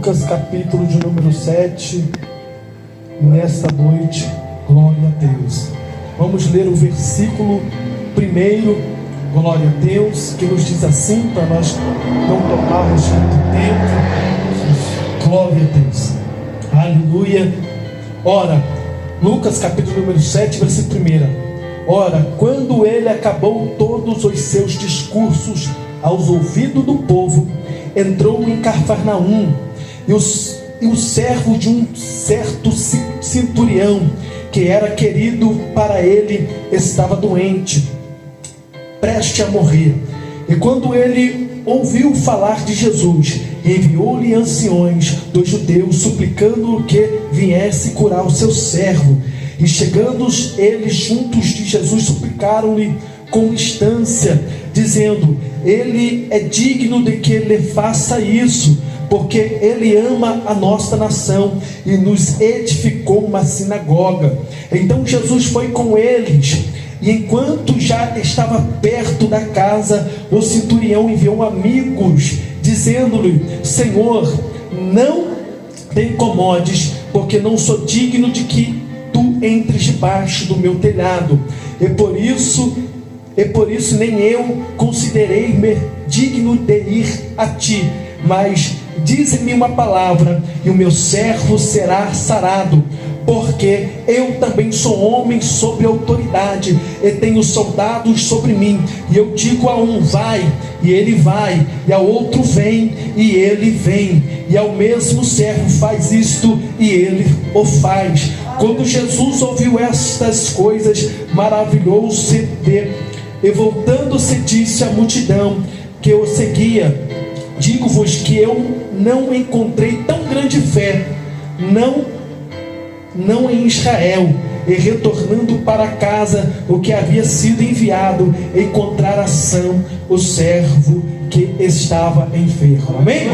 Lucas capítulo de número 7, nesta noite, glória a Deus. Vamos ler o versículo 1, glória a Deus, que nos diz assim, para nós não tomarmos muito tempo. Glória a Deus, aleluia. Ora, Lucas capítulo número 7, versículo 1. Ora, quando ele acabou todos os seus discursos aos ouvidos do povo, entrou em Cafarnaum, e o servo de um certo centurião, que era querido para ele, estava doente, preste a morrer. E quando ele ouviu falar de Jesus, enviou-lhe anciões dos judeus, suplicando que viesse curar o seu servo. E chegando eles juntos de Jesus, suplicaram-lhe com instância, dizendo: ele é digno de que lhe faça isso, porque ele ama a nossa nação e nos edificou uma sinagoga. Então Jesus foi com eles, e enquanto já estava perto da casa, o centurião enviou amigos, dizendo-lhe: Senhor, não te incomodes, porque não sou digno de que tu entres debaixo do meu telhado. E por isso nem eu considerei-me digno de ir a ti, mas dize-me uma palavra, e o meu servo será sarado, porque eu também sou homem sob autoridade, e tenho soldados sobre mim. E eu digo a um: vai, e ele vai, e ao outro: vem, e ele vem, e ao mesmo servo: faz isto, e ele o faz. Quando Jesus ouviu estas coisas, maravilhou-se e voltando-se disse à multidão que o seguia: digo-vos que eu não encontrei tão grande fé, não em Israel. E retornando para casa, o que havia sido enviado, encontrara são o servo que estava enfermo. Amém?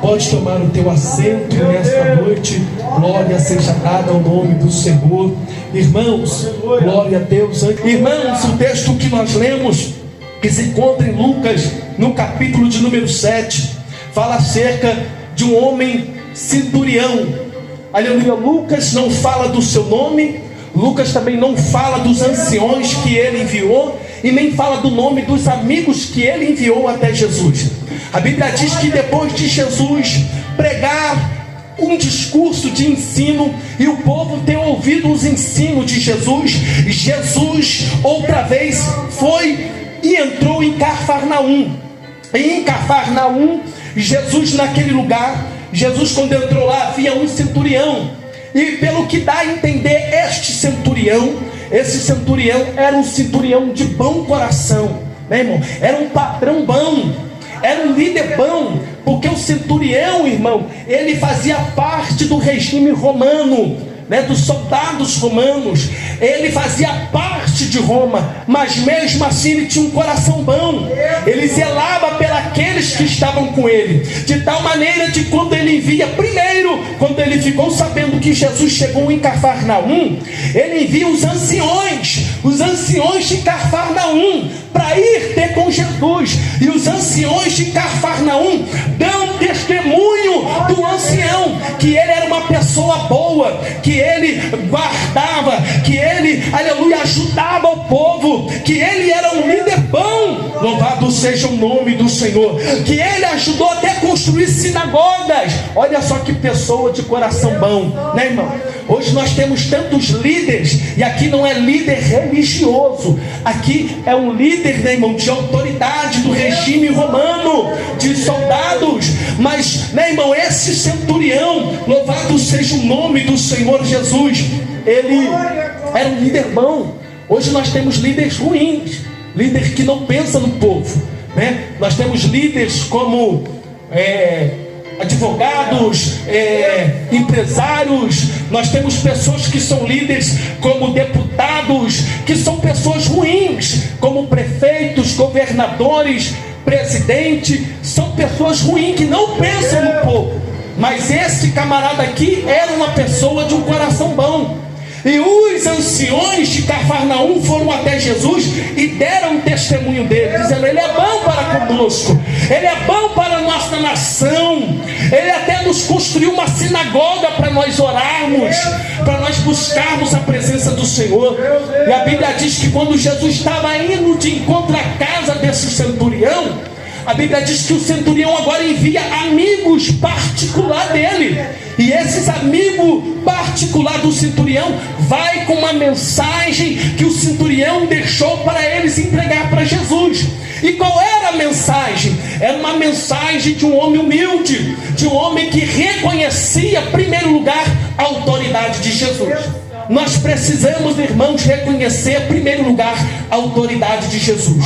Pode tomar o teu assento nesta noite. Glória seja dada ao nome do Senhor. Irmãos, glória a Deus. Irmãos, o texto que nós lemos, que se encontra em Lucas, no capítulo de número 7, fala acerca de um homem centurião. Aleluia. Lucas não fala do seu nome, Lucas também não fala dos anciões que ele enviou, e nem fala do nome dos amigos que ele enviou até Jesus. A Bíblia diz que depois de Jesus pregar um discurso de ensino, e o povo ter ouvido os ensinos de Jesus, Jesus outra vez foi e entrou em Cafarnaum. E em Cafarnaum, Jesus naquele lugar, Jesus quando entrou lá, havia um centurião. E pelo que dá a entender, esse centurião era um centurião de bom coração, né, irmão? Era um patrão bom, era um líder bom, porque o centurião, irmão, ele fazia parte do regime romano, né, dos soldados romanos. Ele fazia parte de Roma, mas mesmo assim ele tinha um coração bom. Ele zelava pelos que estavam com ele, de tal maneira que quando ele envia, primeiro, quando ele ficou sabendo que Jesus chegou em Cafarnaum, ele envia os anciões de Cafarnaum para ir ter com Jesus. E os anciões de Cafarnaum dão testemunho do ancião, que ele era uma pessoa boa, que ele guardava, que ele, aleluia, ajudava o povo, que ele era um líder bom, louvado seja o nome do Senhor, que ele ajudou até construir sinagogas. Olha só que pessoa de coração bom, né, irmão? Hoje nós temos tantos líderes, e aqui não é líder religioso, aqui é um líder, né, irmão, de autoridade do regime romano, de soldados. Mas, né, irmão, esse centurião, louvado seja o nome do Senhor Jesus, ele era um líder bom. Hoje nós temos líderes ruins, líderes que não pensam no povo, né? Nós temos líderes como advogados, empresários. Nós temos pessoas que são líderes como deputados, que são pessoas ruins, como prefeitos, governadores, presidente. São pessoas ruins que não pensam no povo. Mas esse camarada aqui era uma pessoa de um coração bom. E os anciões de Cafarnaum foram até Jesus e deram um testemunho dele, dizendo: ele é bom para conosco, ele é bom para a nossa nação, ele até nos construir uma sinagoga para nós orarmos, para nós buscarmos a presença do Senhor. E a Bíblia diz que quando Jesus estava indo de encontro à casa desse centurião, a Bíblia diz que o centurião agora envia amigos particular dele. E esses amigos particular do centurião vai com uma mensagem que o centurião deixou para eles entregar para Jesus. E qual era a mensagem? Era uma mensagem de um homem humilde, de um homem que reconhecia, em primeiro lugar, a autoridade de Jesus. Nós precisamos, irmãos, reconhecer, em primeiro lugar, a autoridade de Jesus.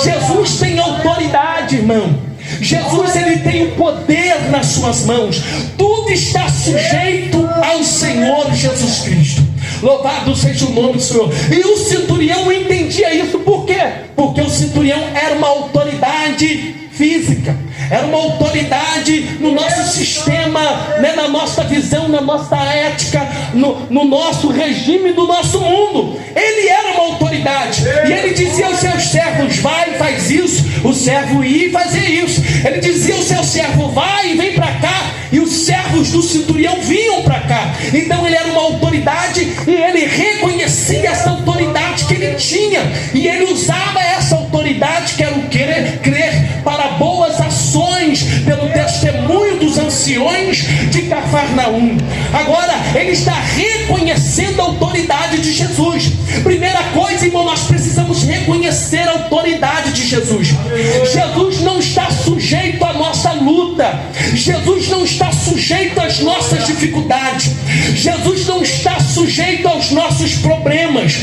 Jesus tem autoridade, irmão. Jesus, ele tem o poder nas suas mãos. Tudo está sujeito ao Senhor Jesus Cristo. Louvado seja o nome do Senhor. E o centurião entendia isso. Por quê? Porque o centurião era uma autoridade física, era uma autoridade no nosso sistema, né, na nossa visão, na nossa ética, no nosso regime do nosso mundo. Ele era uma autoridade, e ele dizia aos seus servos: vai e faz isso. O servo ia e fazia isso. Ele dizia ao seu servo: vai e vem para cá. E os servos do centurião vinham para cá. Então ele era uma autoridade, e ele reconhecia essa autoridade que ele tinha, e ele usava essa autoridade, que era o crer para boas ações, pelo testemunho dos anciões de Cafarnaum. Agora ele está reconhecendo a autoridade de Jesus. Primeira coisa, irmão, nós precisamos reconhecer a autoridade de Jesus. Jesus não está sujeito à nossa luta. Jesus não está sujeito às nossas dificuldades. Jesus não está sujeito aos nossos problemas.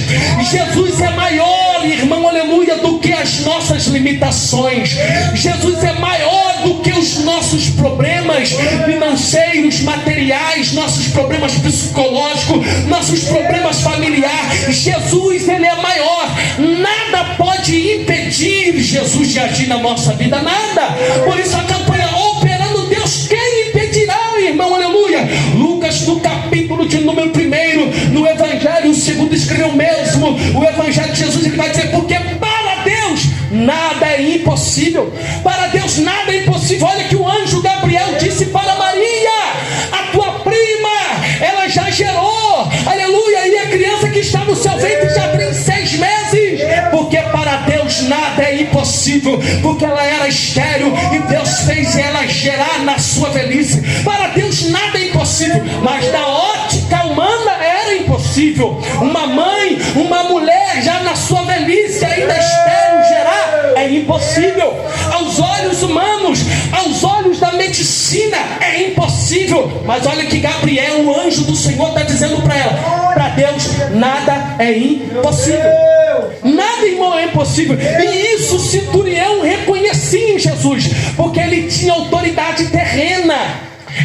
Jesus é maior, irmão, aleluia, do que as nossas limitações. Jesus é maior do que os nossos problemas financeiros, materiais, nossos problemas psicológicos, nossos problemas familiares. Jesus, ele é maior. Nada pode impedir Jesus de agir na nossa vida, nada. Por isso a campanha Operando Deus, quem impedirá, irmão, aleluia? Lucas, no capítulo de número 1, no Evangelho segundo escreveu mesmo, o Evangelho de Jesus, ele vai dizer: porque para Deus nada é impossível. Para Deus nada é impossível. Olha que o anjo Gabriel disse para Maria: a tua prima, ela já gerou, aleluia, e a criança que está no seu ventre já tem 6 meses. Porque para Deus nada é impossível. Porque ela era estéril e Deus fez ela gerar na sua velhice. Para Deus nada é impossível. Mas na ótica humana era impossível. Uma mãe, uma mulher já na sua velhice, ainda estéril, gerar é impossível. Aos olhos humanos, aos olhos da medicina, é impossível. Mas olha que Gabriel, o anjo do Senhor, está dizendo para ela: para Deus nada é impossível. Nada, irmão, é impossível. E isso o centurião reconhecia em Jesus, porque ele tinha autoridade terrena.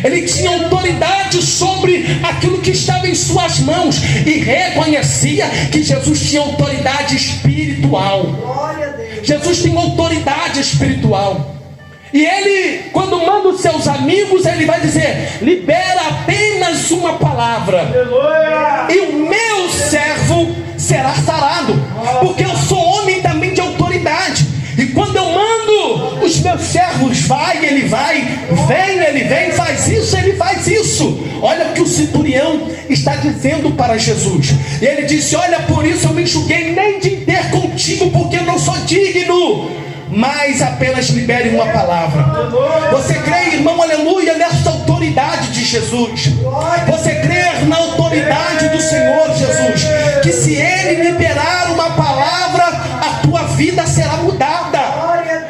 Ele tinha autoridade sobre aquilo que estava em suas mãos, e reconhecia que Jesus tinha autoridade espiritual. Jesus tem autoridade espiritual. E ele, quando manda os seus amigos, ele vai dizer: libera apenas uma palavra, e o meu servo será sarado. Porque eu sou homem também de autoridade. E quando eu mando os meus servos, vai, ele vai, vem, ele vem, faz isso, ele faz isso. Olha o que o centurião está dizendo para Jesus. E ele disse: olha, por isso eu me enxuguei nem de ter contigo, porque eu não sou digno, mas apenas libere uma palavra. Você crê, irmão, aleluia, nessa autoridade de Jesus? Você crê na autoridade do Senhor Jesus, que se ele liberar uma palavra, a tua vida será mudada.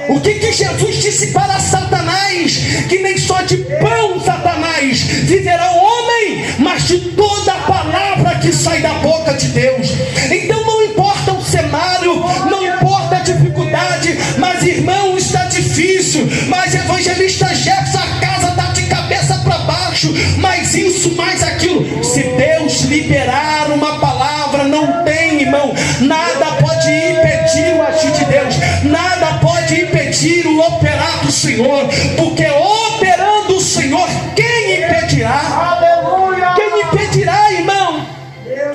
O que Jesus disse para Satanás? Que nem só de pão, Satanás, viverá o homem, mas de toda a palavra que sai da boca de Deus. Então não importa o cenário, não importa a dificuldade. Mas, irmão, está difícil. Mas, evangelista Jefferson, a casa está de cabeça para baixo. Mas isso, mais aquilo. Se Deus liberar uma palavra, não tem, irmão, nada pode impedir o agir de Deus. Nada pode impedir o operar do Senhor. Porque operando o Senhor, quem impedirá? Aleluia! Quem impedirá, irmão?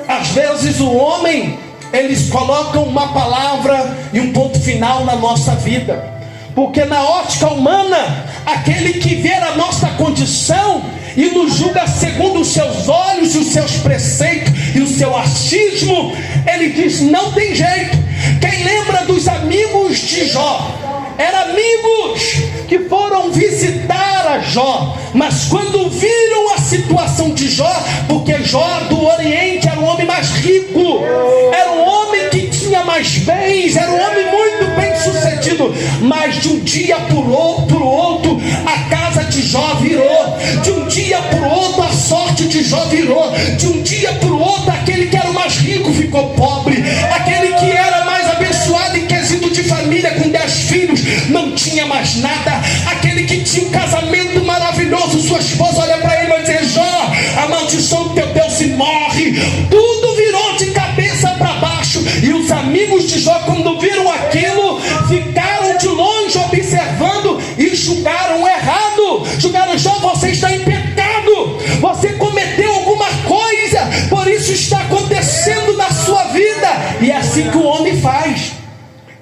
Às vezes o homem, eles colocam uma palavra e um ponto final na nossa vida. Porque na ótica humana, aquele que vê a nossa condição e nos julga segundo os seus olhos, os seus preceitos e o seu achismo, ele diz: não tem jeito. Quem lembra dos amigos de Jó? Eram amigos que foram visitar a Jó, mas quando viram a situação de Jó, porque Jó do Oriente era um homem mais rico, era um homem que tinha mais bens, era um homem muito bem sucedido, mas de um dia para o outro, a casa de Jó virou, de um dia para o outro, a sorte de Jó virou, de um dia para o outro, aquele que era o mais rico ficou pobre, aquele que era mais abençoado em quesito de família, com 10 filhos, não tinha mais nada, aquele que tinha um casamento maravilhoso, sua esposa olha para ele e vai dizer: Jó, a maldição do teu Deus se morre, tudo virou de cabeça para baixo. E os amigos de Jó, quando viram aquilo, ficaram de longe observando e julgaram errado, julgaram: Jó, você está em pecado, você cometeu alguma coisa, por isso está acontecendo na sua vida. E é assim que o homem faz.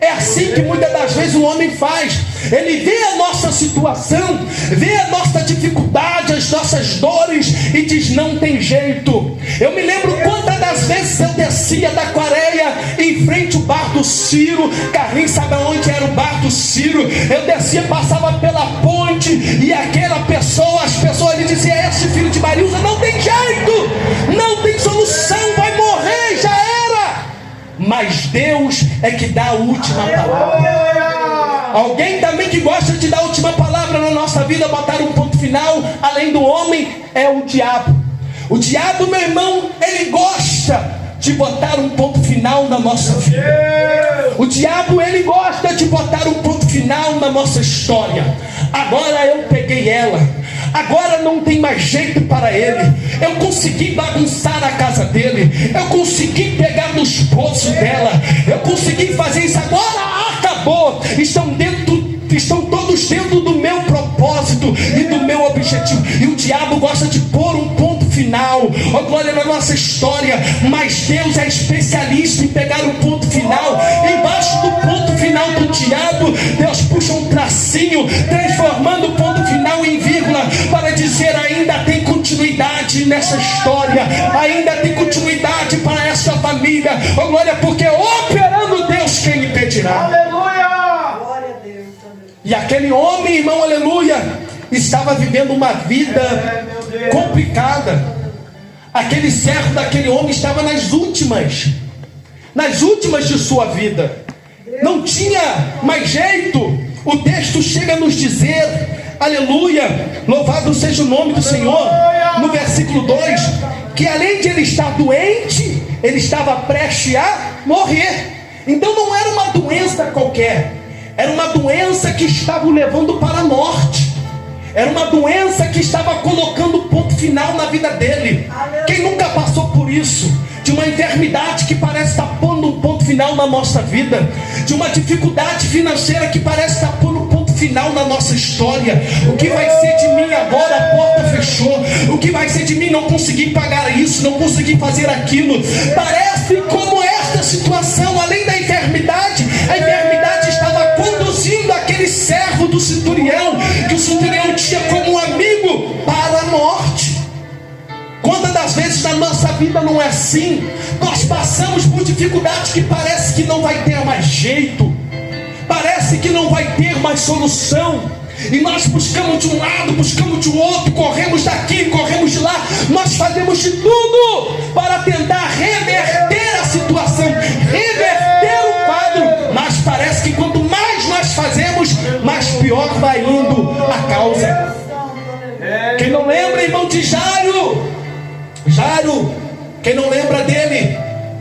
É assim que muitas das vezes o homem faz. Ele vê a nossa situação, vê a nossa dificuldade, as nossas dores e diz: não tem jeito. Eu me lembro quantas das vezes eu descia da Coreia em frente ao bar do Ciro. Carlinhos sabe onde era o bar do Ciro. Eu descia, passava pela ponte e aquela pessoa, as pessoas lhe diziam: esse filho de Marilza não tem jeito, não tem solução, vai morrer, já era. Mas Deus é que dá a última palavra. Alguém também que gosta de dar a última palavra na nossa vida, botar um ponto final, além do homem, é o diabo. O diabo, meu irmão, ele gosta de botar um ponto final na nossa vida. O diabo, ele gosta de botar um ponto final na nossa história. Agora eu peguei ela, agora não tem mais jeito para ele, eu consegui bagunçar a casa dele, eu consegui pegar nos poços dela, eu consegui fazer isso, agora acabou. Estão todos dentro do meu propósito e do meu objetivo. E o diabo gosta de pôr um ponto final, ó glória, na nossa história. Mas Deus é especialista em pegar um ponto final. Embaixo do ponto final do diabo, Deus puxa um tracinho, transformando o ponto final em vírgula, para dizer: ainda tem continuidade nessa história, ainda tem continuidade para essa família, ó glória, porque operando Deus, quem impedirá? Aleluia! E aquele homem, irmão, aleluia, estava vivendo uma vida complicada. Aquele servo daquele homem estava nas últimas de sua vida, não tinha mais jeito. O texto chega a nos dizer, aleluia, louvado seja o nome do Senhor, no versículo 2, que além de ele estar doente, ele estava prestes a morrer. Então não era uma doença qualquer, era uma doença que estava o levando para a morte, era uma doença que estava colocando ponto final na vida dele. Quem nunca passou por isso? De uma enfermidade que parece estar pondo um ponto final na nossa vida, de uma dificuldade financeira que parece estar pondo um ponto final na nossa história. O que vai ser de mim agora? A porta fechou. O que vai ser de mim? Não consegui pagar isso, não consegui fazer aquilo. Parece como esta situação, além da enfermidade, a enfermidade estava conduzindo aquele servo do centurião, que o centurião tinha como um amigo, para a morte. Quantas das vezes na nossa vida não é assim? Nós passamos por dificuldades que parece que não vai ter mais jeito, parece que não vai ter mais solução, e nós buscamos de um lado, buscamos de outro, corremos daqui, corremos de lá, nós fazemos de tudo para tentar reverter a situação, reverter o quadro, mas parece que quanto mais nós fazemos, mais pior vai indo a causa. Quem não lembra, irmão, de Jairo, quem não lembra dele,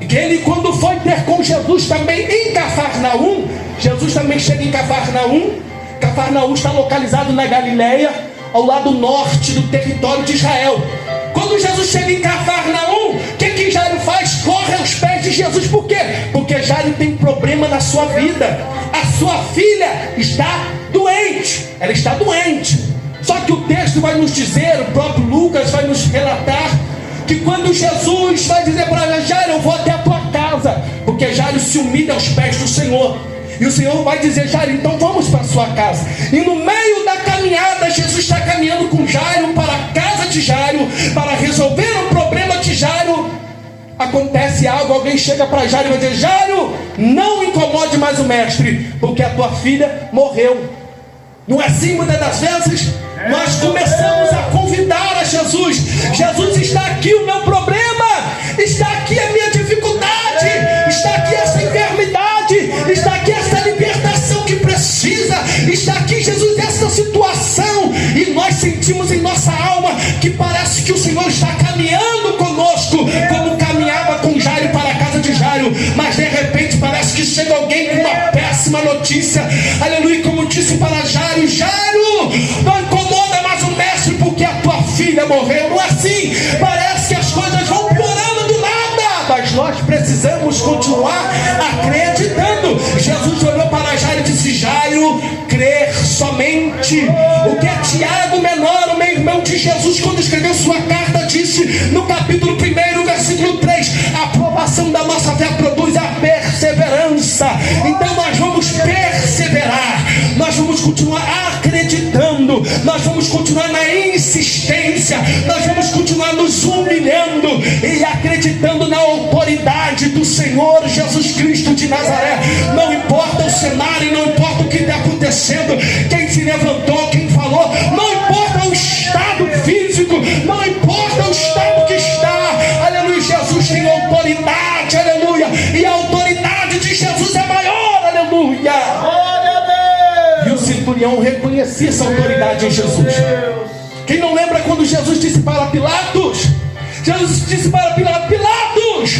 que ele, quando foi ter com Jesus também em Cafarnaum, Jesus também chega em Cafarnaum. Cafarnaum está localizado na Galileia, ao lado norte do território de Israel. Quando Jesus chega em Cafarnaum, o que Jairo faz? Corre aos pés de Jesus. Por quê? Porque Jairo tem um problema na sua vida. A sua filha está doente, ela está doente. Só que o texto vai nos dizer, o próprio Lucas vai nos relatar, que quando Jesus vai dizer para Jairo: eu vou até a tua casa, porque Jairo se humilha aos pés do Senhor, e o Senhor vai dizer: Jairo, então vamos para a sua casa. E no meio da caminhada, Jesus está caminhando com Jairo para a casa de Jairo, para resolver o problema de Jairo. Acontece algo, alguém chega para Jairo e vai dizer: Jairo, não incomode mais o mestre, porque a tua filha morreu. Não é assim muitas das vezes? Nós começamos a convidar a Jesus. Jesus, está aqui o meu problema, está aqui a minha dificuldade, está aqui essa enfermidade, está aqui essa libertação que precisa, está aqui, Jesus, essa situação. E nós sentimos em nossa alma que parece que o Senhor está caminhando conosco, como caminhava com Jairo para a casa de Jairo. Mas de repente parece que chega alguém com uma péssima notícia. Aleluia, como disse para Jairo: Jairo, não incomoda mais o mestre, porque a tua filha morreu. Não é assim? Parece que as coisas vão piorando do nada, mas nós precisamos continuar acreditando. Jesus olhou para Jairo e disse: Jairo, crer somente. O que é Tiago menor, o meu irmão de Jesus, quando escreveu sua carta, disse no capítulo 1, versículo 3: a aprovação da nossa fé produz a perseverança. Então nós vamos perseverar, nós vamos continuar acreditando, nós vamos continuar na insistência, nós vamos continuar nos humilhando e acreditando na autoridade do Senhor Jesus Cristo de Nazaré. Não importa o cenário, não importa o que está acontecendo, quem se levantou, quem falou, não importa o estado físico, não importa o estado que está, aleluia, Jesus tem autoridade, aleluia, e a autoridade de Jesus é maior, aleluia. E o centurião reconhecia essa autoridade em Jesus. Quem não lembra quando Jesus disse para Pilatos? Jesus disse para Pilatos: Pilatos,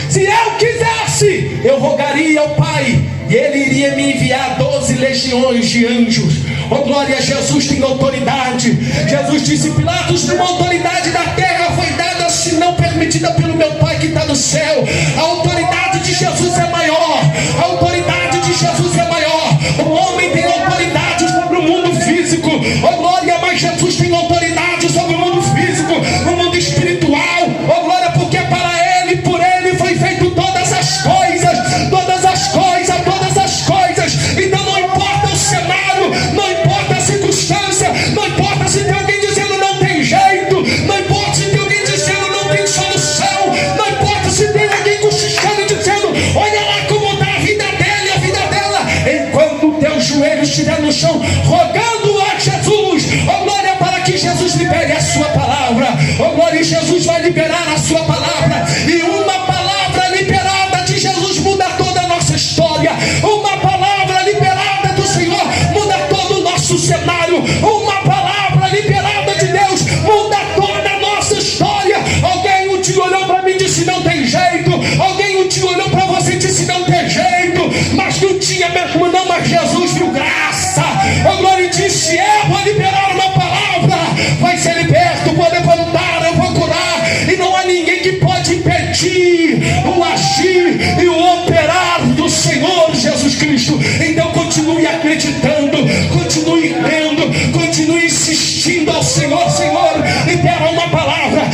se eu quisesse, eu rogaria ao Pai, e Ele iria me enviar 12 legiões de anjos. Oh glória, Jesus tem autoridade. Jesus disse: Pilatos, uma autoridade da terra foi dada, se não permitida pelo meu Pai que está no céu. A autoridade de Jesus é maior, a autoridade de Jesus é maior. O homem tem autoridade sobre o mundo físico, oh glória, mas Jesus tem autoridade sobre o mundo físico, o mundo espiritual, oh glória, porque para Ele, por Ele foi feito todas as coisas, todas as coisas, todas as coisas. Então não importa o cenário, não importa a circunstância, não importa se tem alguém dizendo não tem jeito, não importa se tem alguém dizendo não tem solução, não importa se tem alguém cochichando e dizendo: olha lá como está a vida dele, a vida dela. Enquanto o teu joelho estiver no chão, rogando a Jesus, oh glória, para que Jesus libere a sua palavra, oh glória, Jesus vai liberar a sua palavra, e uma palavra liberada de Jesus muda toda a nossa história. Uma palavra liberada do Senhor muda todo o nosso cenário. Uma palavra liberada de Deus muda toda a nossa história. Alguém um dia olhou para mim e disse: não tem jeito. Alguém um dia olhou para você e disse: não tem jeito, mas não tinha mesmo não, mas Jesus viu graça. Oh glória, e disse: eu vou liberar uma palavra, vai ser liberto, vou levantar, eu vou curar, e não há ninguém que pode impedir o agir e o operar do Senhor Jesus Cristo. Então continue acreditando, continue crendo, continue insistindo ao Senhor: Senhor, libera uma palavra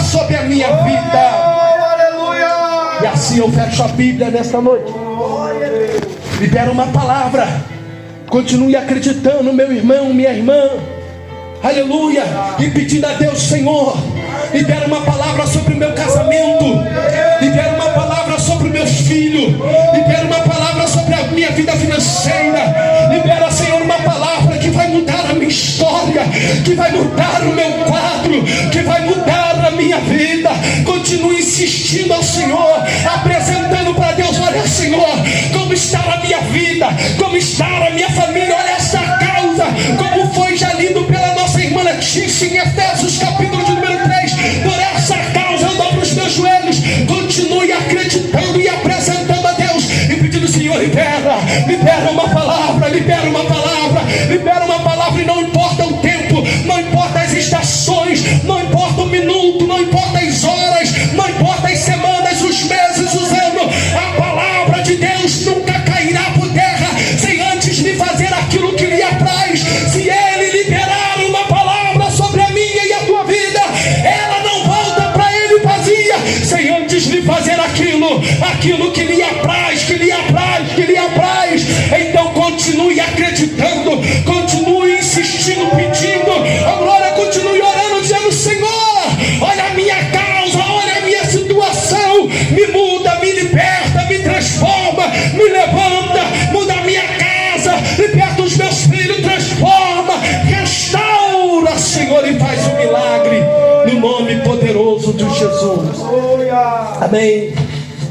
sobre a minha vida. E assim eu fecho a Bíblia nesta noite. Libera uma palavra. Continue acreditando, meu irmão, minha irmã. Aleluia. E pedindo a Deus: Senhor, libera uma palavra sobre o meu casamento, libera uma palavra sobre os meus filhos, libera uma palavra sobre a minha vida financeira, libera, Senhor, uma palavra que vai mudar a minha história, que vai mudar o meu quadro, que vai mudar a minha vida. Continue insistindo ao Senhor, apresentando para Deus: olha, Senhor, como está a minha vida, como está a minha família, olha essa causa, como foi já lido pela nossa irmã Letícia em Efésios capítulo de número 3. Por essa causa eu dobro os meus joelhos. Continue acreditando e apresentando a Deus e pedindo: Senhor, libera uma palavra, libera uma palavra, libera uma palavra. E não importa o tempo, não importa as estações, não importa o minuto, não importa as horas, não importa as semanas, os meses, os anos, a palavra de Deus nunca cairá por terra sem antes lhe fazer aquilo que lhe apraz. Se Ele liberar uma palavra sobre a minha e a tua vida, ela não volta para Ele vazia, sem antes lhe fazer aquilo que lhe apraz, que lhe apraz, que lhe apraz. Então continue acreditando, continue insistindo Jesus. Amém.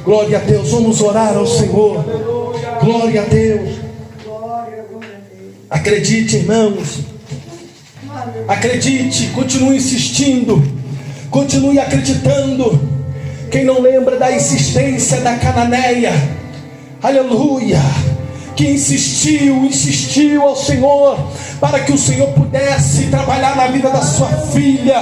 Glória a Deus. Vamos orar ao Senhor. Glória a Deus. Acredite, irmãos. Acredite, continue insistindo. Continue acreditando. Quem não lembra da existência da cananeia, aleluia, que insistiu ao Senhor, para que o Senhor pudesse trabalhar na vida da sua filha.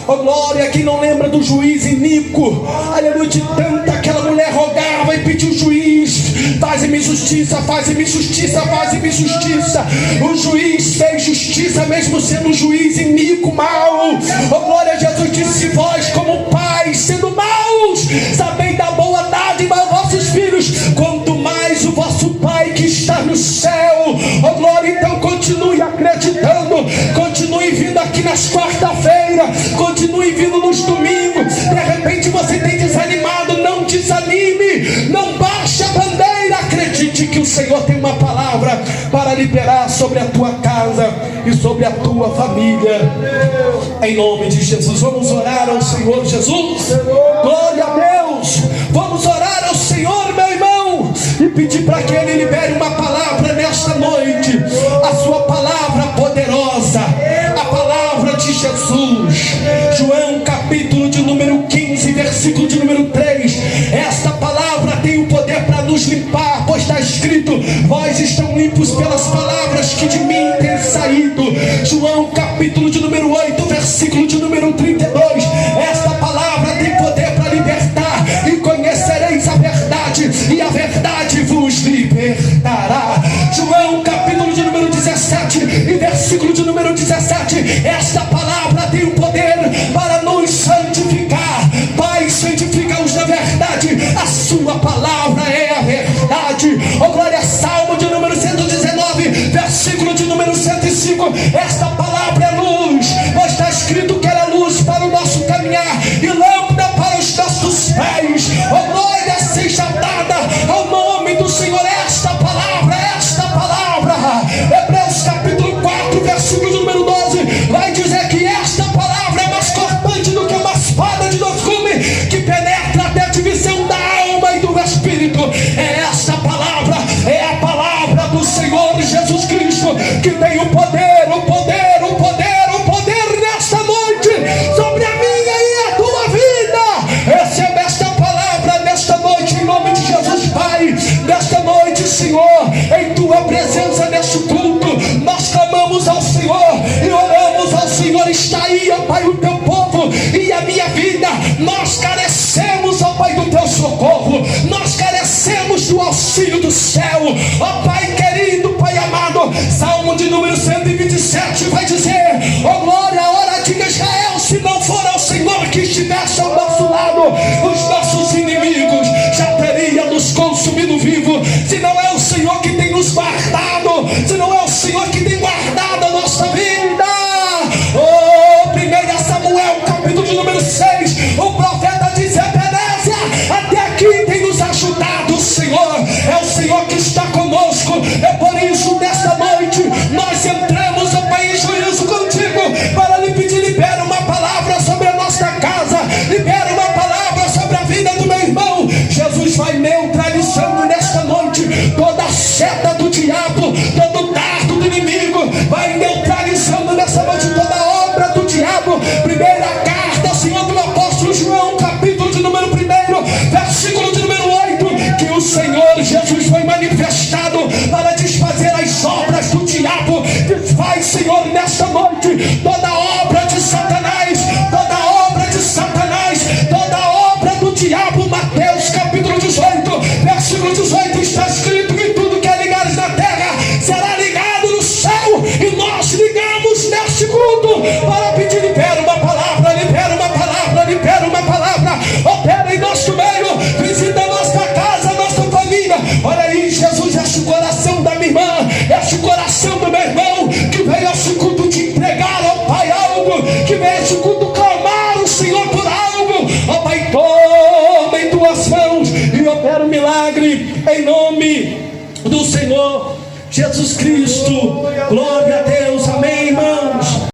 Oh glória, quem não lembra do juiz Inico, aleluia, de tanta aquela mulher rogava e pediu: juiz, faz-me justiça, faz-me justiça, faz-me justiça. O juiz fez justiça, mesmo sendo um juiz iníquo, mau. Oh glória, Jesus disse: vós como pais, sendo maus, sabeis dar boa dádiva aos vossos filhos, quanto mais o vosso Pai que está no céu. Oh glória, então continue acreditando, continue vindo aqui nas quarta-feiras, continue vindo nos domingos. De repente você tem desanimado, não desanime, não baixe a bandeira, acredite que o Senhor tem uma palavra para liberar sobre a tua casa e sobre a tua família, em nome de Jesus. Vamos orar ao Senhor Jesus. Glória a Deus. Vamos orar ao Senhor, meu irmão, e pedir para que Ele libere uma palavra nesta noite, a sua palavra poderosa, a palavra de Jesus. João capítulo de número 15, versículo de número 3. Esta palavra tem o poder para nos limpar, pois está escrito: vós estão limpos pelas palavras que de mim têm saído. João capítulo de número 8, versículo de número 32. Esta palavra tem poder para libertar, e conhecereis a verdade, e a verdade vos libertará. João capítulo de número 17 e versículo de número 17. Esta palavra tem o poder para nos santificar. Pai, santifica-os na verdade, a sua palavra é a verdade. Oh glória. Salmo de número 119, versículo de número 105. Esta palavra é luz, pois está escrito que ela é luz para o nosso caminhar e lâmpada para os nossos pés. Oh glória seja dada ao nome do Senhor. Esta palavra. Hebreus capítulo 4, versículo de número 12, vai dizer que esta palavra é mais cortante do que uma espada de dois gumes, que penetra até a divisão da alma e do espírito. É esta palavra, é a palavra do Senhor Jesus Cristo, que tem o poder nesta noite sobre a minha e a tua vida. Receba esta palavra nesta noite, em nome de Jesus, Pai. Nesta noite, Senhor, em tua presença, neste culto, nós clamamos ao Senhor e oramos ao Senhor. Está aí, ó Pai, o teu povo e a minha vida. Nós carecemos, ó Pai, do teu socorro, nós carecemos do auxílio do céu, ó Pai querido, Pai amado. Salmo de número 127 vai dizer: ó glória, ora diga Israel, se não for ao Senhor que estivesse ao nosso lado, os nossos inimigos já teriam nos consumido vivo. Se não é o Senhor que tem nos guardado, se não é o Senhor que tem guardado a nossa vida. Oh, 1 Samuel capítulo de número 6, o profeta diz: Ebenezer, até aqui tem nos ajudado o Senhor. É o Senhor que está conosco. É por isso, nesta noite, nós entramos, ó Pai, em juízo contigo, para lhe pedir: libera uma palavra sobre a nossa casa, libera uma palavra sobre a vida do meu irmão. Jesus vai neutralizando nesta noite toda a seta do diabo, todo dardo do inimigo, vai neutralizando nessa noite toda a obra do diabo. Primeira carta, Senhor, do apóstolo João, capítulo de número 1, versículo de número 8, que o Senhor Jesus foi manifestado para desfazer as obras do diabo. Desfaz, Senhor, nesta noite toda obra de Satanás, toda obra de Satanás, toda obra do diabo. Mateus capítulo 18, versículo 18, está escrito que tudo que é ligado na terra será ligado no céu, e nós ligamos neste culto para pedir: libera uma palavra, libera uma palavra, libera uma palavra. Opera em nosso meio, visita a nossa casa, a nossa família. Olha aí, Jesus, este coração da minha irmã, este coração do meu irmão, que veio a este culto te entregar, ó Pai, algo, que veio a este culto clamar o Senhor por algo. Ó Pai, toma em tuas mãos e opera um milagre em nome do Senhor Jesus Cristo. Glória a Deus.